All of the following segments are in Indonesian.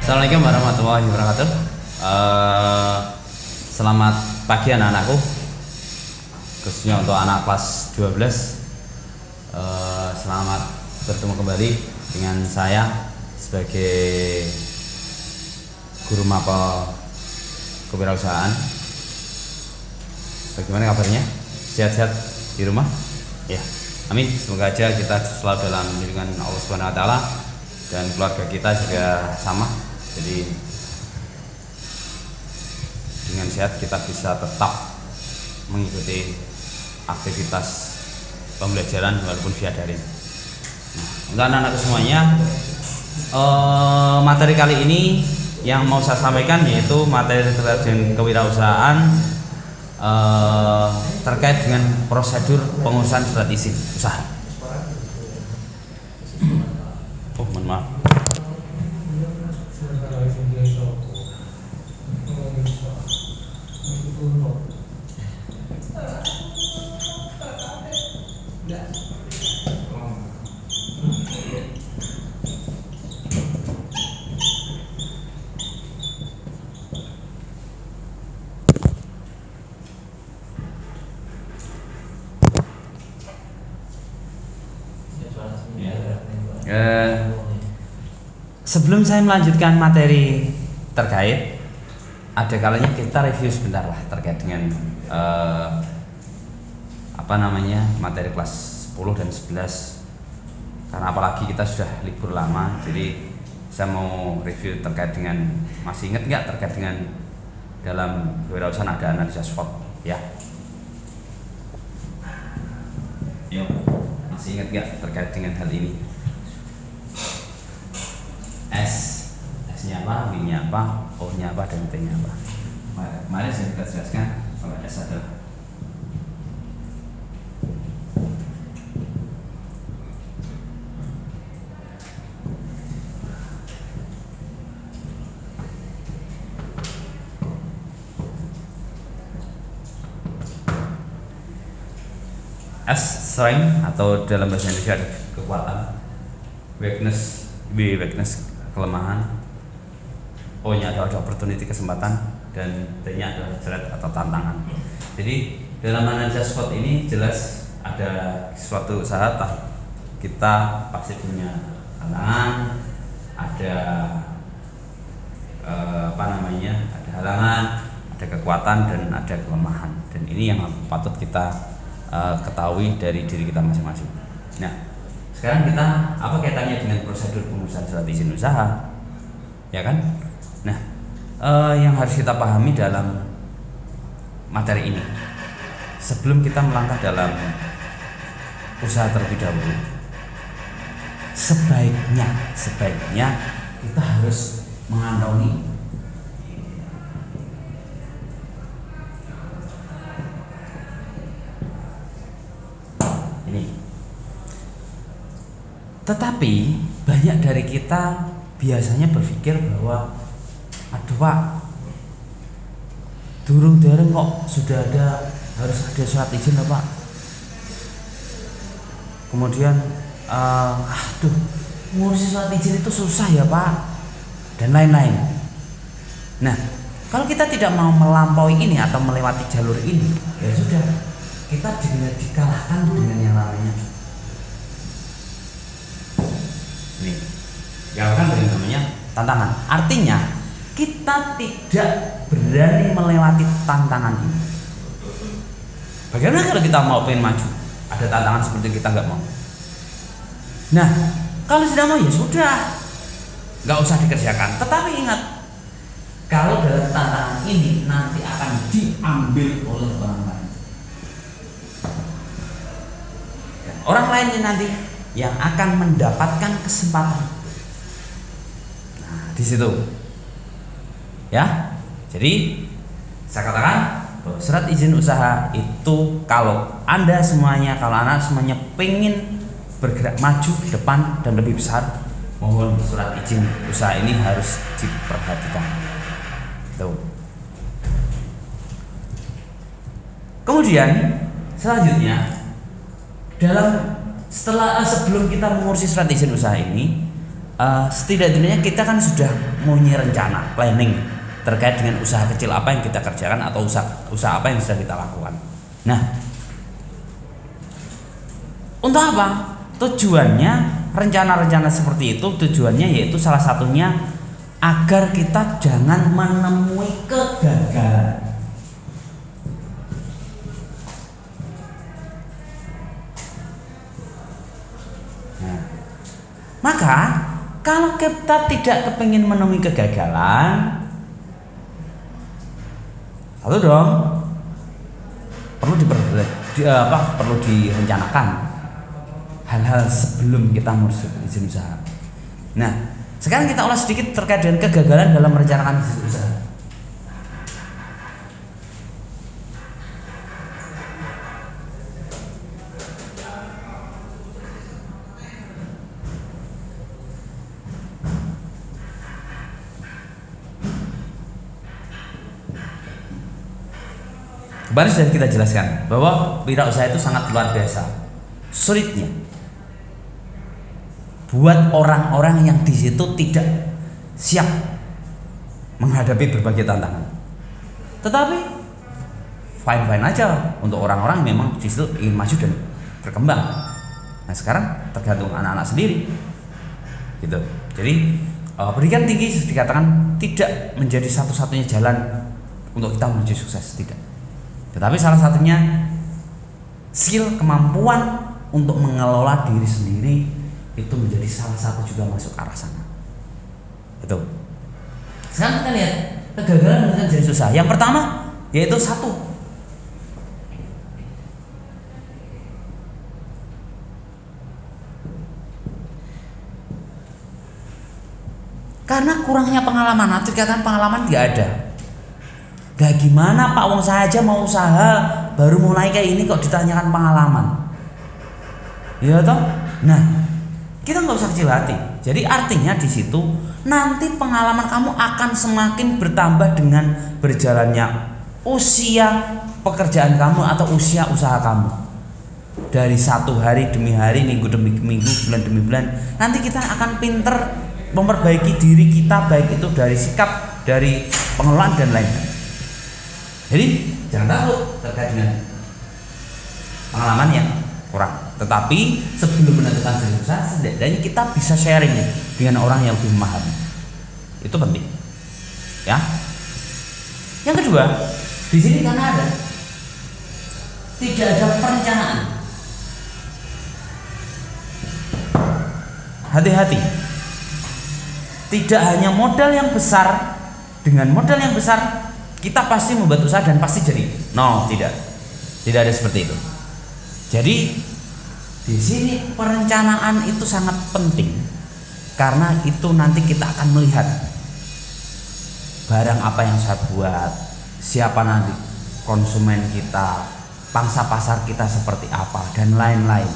Assalamualaikum warahmatullahi wabarakatuh. Selamat pagi anak-anakku, khususnya untuk anak kelas 12. Selamat bertemu kembali dengan saya sebagai guru mapel kewirausahaan. Bagaimana kabarnya? Sehat-sehat di rumah? Ya, amin. Semoga aja kita selalu dalam lindungan Allah Subhanahu Wa Taala dan keluarga kita juga sama. Jadi dengan sehat kita bisa tetap mengikuti aktivitas pembelajaran walaupun via daring. Untuk anak-anak semuanya, materi kali ini yang mau saya sampaikan yaitu materi terkait kewirausahaan terkait dengan prosedur pengurusan surat izin usaha. Oh, mohon maaf. Sebelum saya melanjutkan materi terkait, ada kalanya kita review sebentar lah terkait dengan materi kelas 10 dan 11. Karena apalagi kita sudah libur lama, jadi saya mau review terkait dengan, masih ingat nggak terkait dengan dalam kewirausahaan ada analisa SWOT ya? Yuk, masih ingat nggak terkait dengan hal ini? S-nya apa, W-nya apa, O-nya apa, dan T-nya apa. Kemarin saya sudah jelaskan kalau S adalah S strength atau dalam bahasa Indonesia ada kekuatan, weakness, B weakness kelemahan, O-nya adalah opportunity kesempatan, dan T-nya adalah threat atau tantangan. Jadi dalam analisa SWOT ini jelas ada suatu usaha kita pasti punya tantangan, ada ada halangan, ada kekuatan, dan ada kelemahan. Dan ini yang patut kita ketahui dari diri kita masing-masing. Nah, sekarang kita apa kaitannya dengan prosedur pengurusan surat izin usaha, ya kan? Nah, yang harus kita pahami dalam materi ini, sebelum kita melangkah dalam usaha terlebih dahulu, sebaiknya kita harus mengantongi ini. Tetapi banyak dari kita biasanya berpikir bahwa aduh Pak, durung dereng kok sudah harus ada surat izin loh Pak. Kemudian ngurus surat izin itu susah ya Pak, dan lain-lain. Nah, kalau kita tidak mau melampaui ini atau melewati jalur ini, ya sudah, kita dikalahkan dengan yang namanya ini, dikalahkan dengan namanya tantangan. Artinya kita tidak berani melewati tantangan ini. Bagaimana kalau kita mau pengen maju, ada tantangan seperti kita nggak mau? Nah, kalau sudah mau ya sudah, nggak usah dikerjakan. Tetapi ingat, kalau dalam tantangan ini nanti akan diambil oleh orang lain. Dan orang lainnya nanti yang akan mendapatkan kesempatan. Nah, di situ. Ya, jadi saya katakan bahwa surat izin usaha itu kalau anak semuanya pengen bergerak maju ke depan dan lebih besar, mohon surat izin usaha ini harus diperhatikan. Tuh. Kemudian selanjutnya sebelum kita mengurusi surat izin usaha ini, Setidak-tidaknya kita kan sudah punya rencana, planning terkait dengan usaha kecil apa yang kita kerjakan atau usaha apa yang sudah kita lakukan. Nah, untuk apa? Tujuannya rencana-rencana seperti itu tujuannya yaitu salah satunya agar kita jangan menemui kegagalan. Nah, maka kalau kita tidak kepingin menemui kegagalan, satu dong perlu direncanakan hal-hal sebelum kita izin usaha. Nah, sekarang kita ulas sedikit terkait dengan kegagalan dalam merencanakan izin usaha. Kemarin sudah kita jelaskan bahwa wirausaha itu sangat luar biasa sulitnya buat orang-orang yang di situ tidak siap menghadapi berbagai tantangan. Tetapi fine-fine aja untuk orang-orang memang di situ ingin maju dan berkembang. Nah, sekarang tergantung anak-anak sendiri, gitu. Jadi pendidikan tinggi dikatakan tidak menjadi satu-satunya jalan untuk kita menuju sukses, tidak. Tetapi salah satunya skill, kemampuan untuk mengelola diri sendiri itu menjadi salah satu juga masuk arah sana. Betul. Sekarang kita lihat kegagalan dengan jadi susah. Yang pertama yaitu satu, karena kurangnya pengalaman. Nanti dikatakan pengalaman tidak ada. Gak gimana Pak, wong saya aja mau usaha baru mulai kayak ini kok ditanyakan pengalaman. Ya toh? Nah, kita nggak usah kecil hati. Jadi artinya di situ nanti pengalaman kamu akan semakin bertambah dengan berjalannya usia pekerjaan kamu atau usia usaha kamu. Dari satu hari demi hari, minggu demi minggu, bulan demi bulan, nanti kita akan pinter memperbaiki diri kita, baik itu dari sikap, dari pengelolaan dan lain-lain. Jadi jangan takut terkait dengan pengalaman yang kurang. Tetapi sebelum menentukan jenis usaha, setidaknya kita bisa sharing dengan orang yang lebih memahami. Itu penting. Ya. Yang kedua, di sini karena tidak ada perencanaan. Hati-hati. Tidak hanya modal yang besar, dengan modal yang besar kita pasti membuat usaha dan pasti jadi. No, tidak. Tidak ada seperti itu. Jadi di sini perencanaan itu sangat penting karena itu nanti kita akan melihat barang apa yang saya buat, siapa nanti konsumen kita, pangsa pasar kita seperti apa dan lain-lain.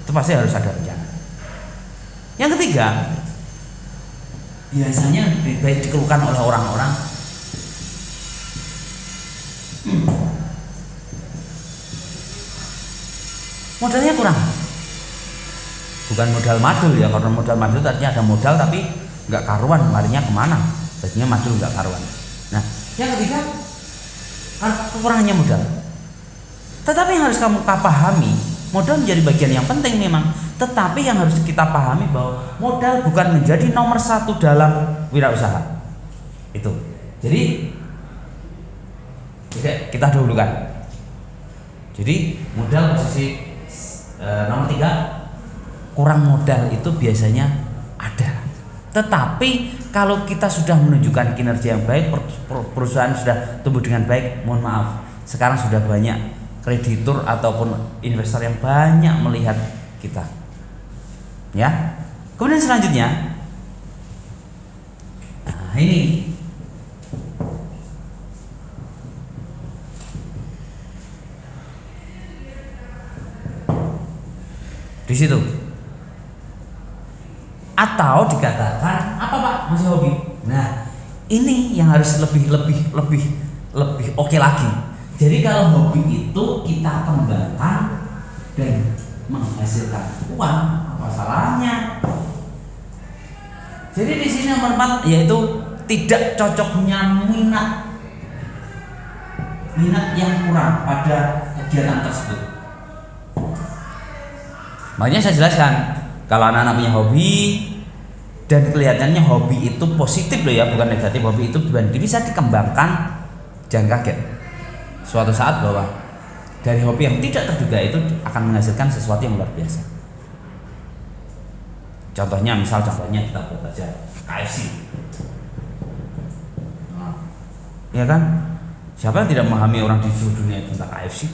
Itu pasti harus ada rencana. Yang ketiga, biasanya baik dikeluhkan oleh orang-orang modalnya kurang. Bukan modal madul ya, karena modal madul tadinya ada modal tapi nggak karuan, larinya kemana? Tadinya madul nggak karuan. Nah, yang ketiga kekurangannya modal. Tetapi yang harus kamu pahami, modal menjadi bagian yang penting memang. Tetapi yang harus kita pahami bahwa modal bukan menjadi nomor satu dalam wirausaha. Itu. Jadi kita dahulukan. Jadi modal posisi nomor 3, kurang modal itu biasanya ada. Tetapi kalau kita sudah menunjukkan kinerja yang baik, perusahaan sudah tumbuh dengan baik, mohon maaf, sekarang sudah banyak kreditur ataupun investor yang banyak melihat kita. Ya. Kemudian selanjutnya, nah ini di situ. Atau dikatakan apa Pak, masih hobi. Nah, ini yang harus lebih oke lagi. Jadi kalau hobi itu kita kembangkan dan menghasilkan uang, apa salahnya? Jadi di sini nomor 4 yaitu tidak cocoknya minat yang kurang pada kegiatan tersebut. Makanya saya jelaskan, kalau anak-anak punya hobi dan kelihatannya hobi itu positif loh ya, bukan negatif. Hobi itu bisa dikembangkan, jangan kaget suatu saat bahwa dari hobi yang tidak terduga itu akan menghasilkan sesuatu yang luar biasa. Contohnya kita buat aja KFC. Ya kan? Siapa yang tidak memahami orang di seluruh dunia tentang KFC?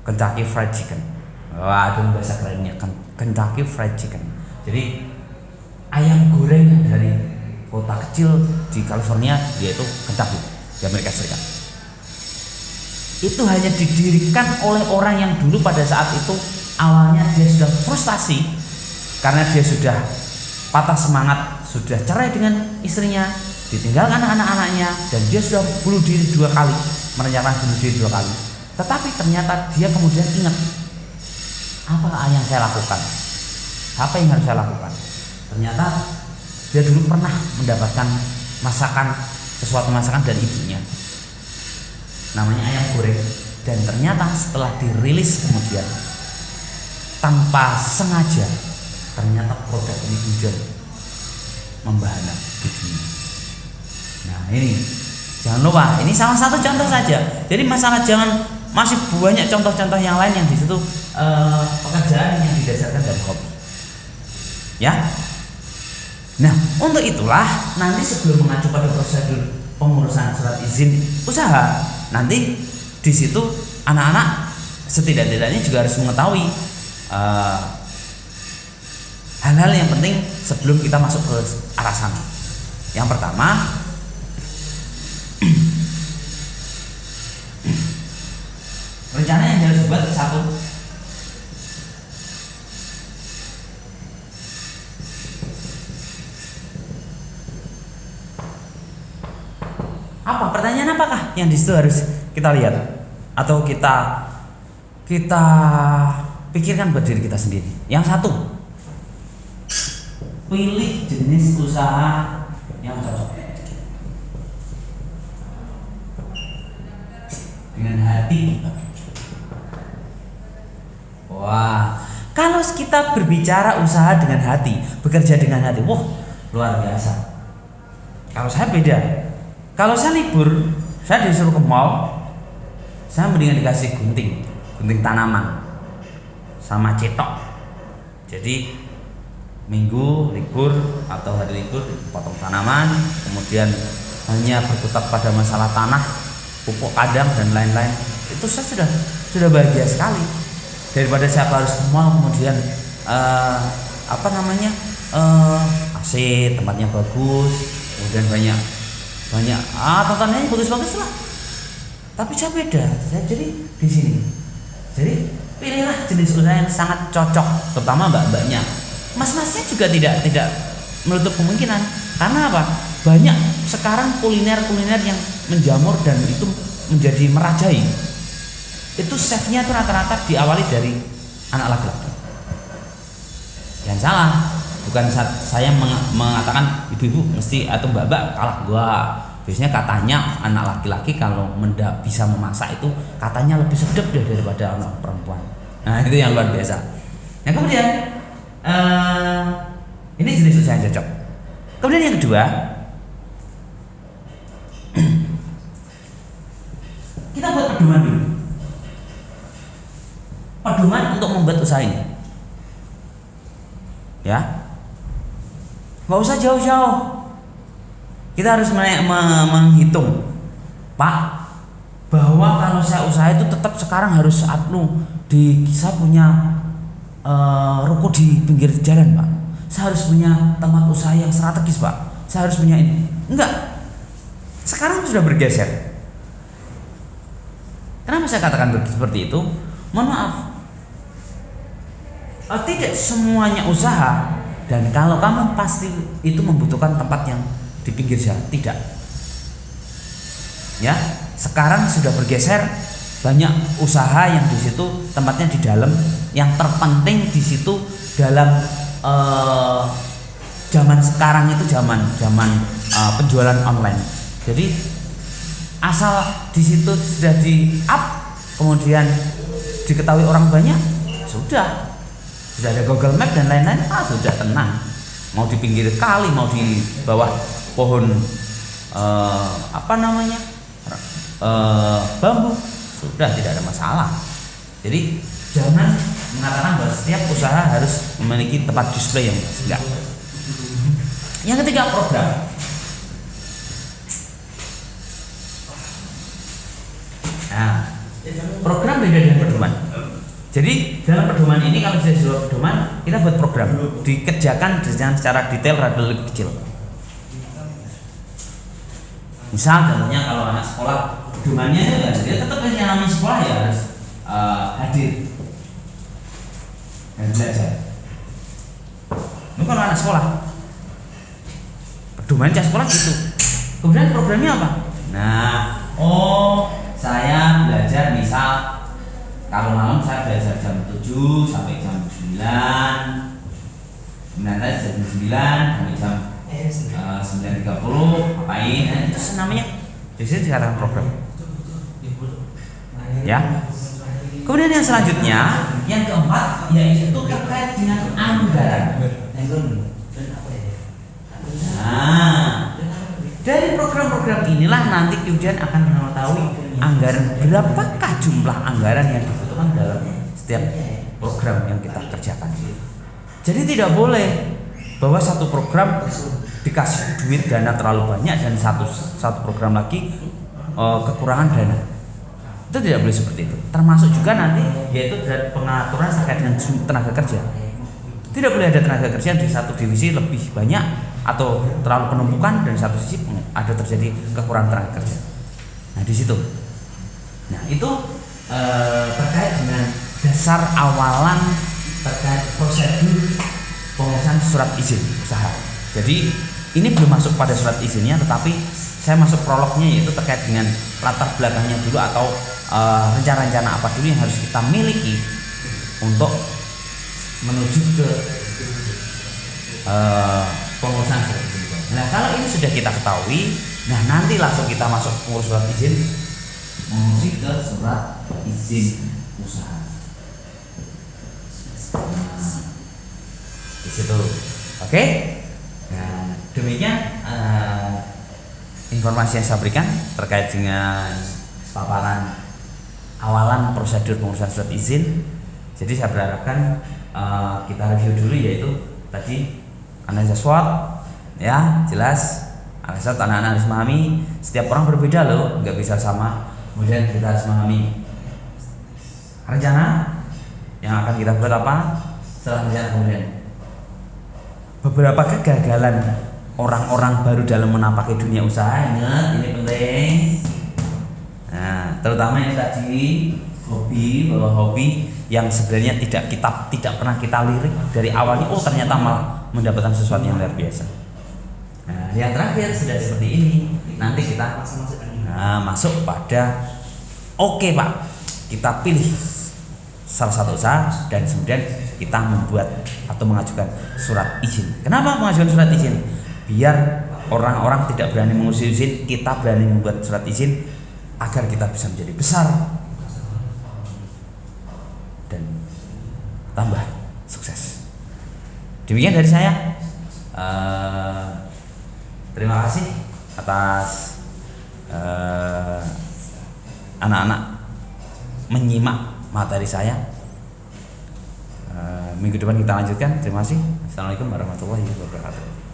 Kentucky Fried Chicken. Wah, itu bahasa kerennya Kentucky Fried Chicken. Jadi ayam goreng dari kota kecil di California, yaitu Kentucky di Amerika Serikat. Itu hanya didirikan oleh orang yang dulu pada saat itu awalnya dia sudah frustasi karena dia sudah patah semangat, sudah cerai dengan istrinya, ditinggalkan anak-anaknya, dan dia sudah bunuh diri 2 kali, merencanakan bunuh diri 2 kali. Tetapi ternyata dia kemudian ingat, apa yang saya lakukan? Apa yang harus saya lakukan? Ternyata dia dulu pernah mendapatkan sesuatu masakan dari ibunya, namanya ayam goreng, dan ternyata setelah dirilis kemudian tanpa sengaja, ternyata produk ini kemudian membahana di dunia. Nah ini jangan lupa, ini salah satu contoh saja. Jadi masalah masih banyak contoh-contoh yang lain yang di situ pekerjaan yang didasarkan dari hobi. Ya. Nah untuk itulah nanti sebelum mengacu pada prosedur pengurusan surat izin usaha, nanti di situ anak-anak setidak-tidaknya juga harus mengetahui hal-hal yang penting sebelum kita masuk ke arah sana. Yang pertama, rencana yang harus dibuat 1, apa pertanyaan apakah yang di situ harus kita lihat atau kita pikirkan buat diri kita sendiri. Yang 1, pilih jenis usaha yang cocok dengan hati kita. Wah, kalau kita berbicara usaha dengan hati, bekerja dengan hati, wah luar biasa. Kalau saya beda. Kalau saya libur, saya disuruh ke mall, saya mendingan dikasih gunting tanaman sama cetok. Jadi Minggu libur atau hari libur potong tanaman, kemudian hanya berkutat pada masalah tanah, pupuk kandang dan lain-lain. Itu saya sudah bahagia sekali, daripada saya harus ke mall kemudian AC tempatnya bagus, kemudian banyak tontonannya bagus-bagus lah. Tapi saya beda, saya jadi di sini. Jadi pilihlah jenis usaha yang sangat cocok, terutama mbak-mbaknya. Mas-masnya juga tidak menutup kemungkinan. Karena apa? Banyak sekarang kuliner yang menjamur dan itu menjadi merajai. Itu chefnya itu rata-rata diawali dari anak laki-laki. Jangan salah, bukan saya mengatakan ibu-ibu mesti atau mbak-mbak kalah gua. Biasanya katanya anak laki-laki kalau bisa memasak itu katanya lebih sedap daripada anak perempuan. Nah itu yang luar biasa. Nah kemudian ini jenis usaha yang cocok. Kemudian yang kedua, kita buat pedoman dulu. Pedoman untuk membuat usaha ini. Ya, nggak usah jauh-jauh. Kita harus menghitung, Pak, bahwa kalau saya usaha itu tetap sekarang harus saya punya ruko di pinggir jalan, Pak. Saya harus punya tempat usaha yang strategis, Pak. Saya harus punya ini. Enggak. Sekarang sudah bergeser. Kenapa saya katakan seperti itu? Mohon maaf. Tidak semuanya usaha, dan kalau kamu pasti itu membutuhkan tempat yang di pinggir jalan, tidak. Ya, sekarang sudah bergeser, banyak usaha yang di situ tempatnya di dalam. Yang terpenting di situ dalam zaman sekarang itu zaman penjualan online. Jadi asal di situ sudah di up, kemudian diketahui orang banyak, sudah ada Google Map dan lain-lain, sudah tenang. Mau di pinggir kali, mau di bawah pohon bambu, sudah tidak ada masalah. Jadi jangan mengatakan bahwa setiap usaha harus memiliki tempat display yang enggak. Yang ketiga, program. Nah, program beda dengan pedoman. Jadi dalam pedoman ini, kalau sudah sebuah pedoman, kita buat program, dikerjakan dengan secara detail rada lebih kecil. Misal contohnya kalau anak sekolah, pedomannya dia tetap yang namanya sekolah ya harus hadir dan belajar. Itu kalau anak sekolah, pedoman sekolah gitu. Kemudian programnya apa? Nah, saya belajar misal kalau malam saya belajar jam 7 sampai jam 9. Kemudian jam 9 sampai jam 9.30 ngapain? Nah, itu namanya di sini dikatakan program. Ya. Kemudian yang selanjutnya, yang keempat, yaitu terkait dengan anggaran. Nah, dari program-program inilah nanti kemudian akan mengetahui anggaran, berapakah jumlah anggaran yang dibutuhkan dalam setiap program yang kita kerjakan. Jadi tidak boleh bahwa satu program dikasih duit dana terlalu banyak dan satu program lagi kekurangan dana. Itu tidak boleh seperti itu. Termasuk juga nanti yaitu dari pengaturan terkait dengan tenaga kerja. Tidak boleh ada tenaga kerja di satu divisi lebih banyak atau terlalu penumpukan, dan satu sisi ada terjadi kekurangan tenaga kerja. Nah, di situ. Nah, itu terkait dengan dasar awalan terkait prosedur pengurusan surat izin usaha. Jadi ini belum masuk pada surat izinnya, tetapi saya masuk prolognya, yaitu terkait dengan latar belakangnya dulu atau rencana-rencana apa dulu yang harus kita miliki untuk menuju ke pengurusan surat izin. Nah, kalau ini sudah kita ketahui, nah nanti langsung kita masuk pengurus surat izin, menuju ke surat izin usaha. Nah, di situ, oke? Nah, demikian informasi yang saya berikan terkait dengan paparan awalan prosedur pengurusan surat izin. Jadi saya berharapkan kita review dulu, yaitu tadi analisa SWOT, ya jelas. Analisa SWOT anak-anak harus memahami, setiap orang berbeda loh, nggak bisa sama. Kemudian kita harus memahami rencana yang akan kita buat apa. Setelah rencana, kemudian beberapa kegagalan orang-orang baru dalam menapaki dunia usaha. Ingat, ini penting. Nah, terutama yang tadi hobi, bahwa hobi yang sebenarnya tidak pernah kita lirik dari awalnya, ternyata malah mendapatkan sesuatu yang luar biasa. Nah, yang terakhir sudah seperti ini, nanti kita masuk pada oke Pak, kita pilih salah satu usaha dan kemudian kita membuat atau mengajukan surat izin. Kenapa mengajukan surat izin? Biar orang-orang tidak berani mengurus izin, kita berani membuat surat izin agar kita bisa menjadi besar dan tambah sukses. Demikian dari saya. Terima kasih atas anak-anak menyimak materi saya. Minggu depan kita lanjutkan. Terima kasih. Assalamualaikum warahmatullahi wabarakatuh.